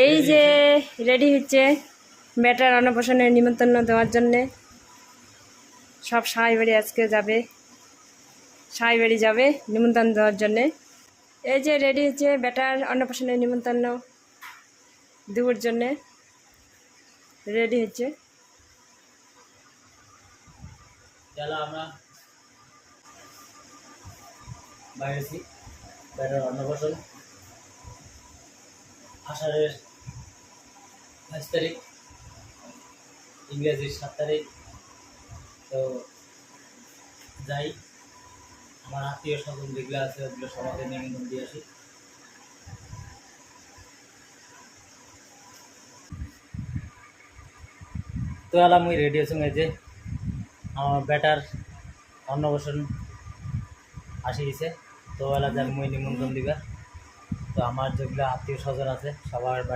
এই যে রেডি হচ্ছে বেটার অন্নপ্রাশনের নিমন্ত্রণ দেওয়ার জন্যে সব সাই বাড়ি আজকে যাবে, সাই বাড়ি যাবে নিমন্ত্রণ দেওয়ার জন্যে। এই যে রেডি হচ্ছে বেটার অন্নপ্রাশনের নিমন্ত্রণ দেওয়ার জন্যে রেডি হচ্ছে। আমরা বাইরেছি বেটার অন্নপ্রাশন আষাঢ়ের 5 তারিখ, ইংরেজির 7 তারিখ। তো যাই, আমার আত্মীয় স্বজন যেগুলো আছে ওগুলো সবাইকে নিমন্ত্রণ দিয়ে আসি। তো এলা মুই রেডি আছি, এই যে আমার বেটার অন্নপ্রাশন আসি গেছে। তো এলা যাই মুই নিমন্ত্রণ দিবা। তো আমার যেগুলো আত্মীয় স্বজন আছে সবার বাড়ি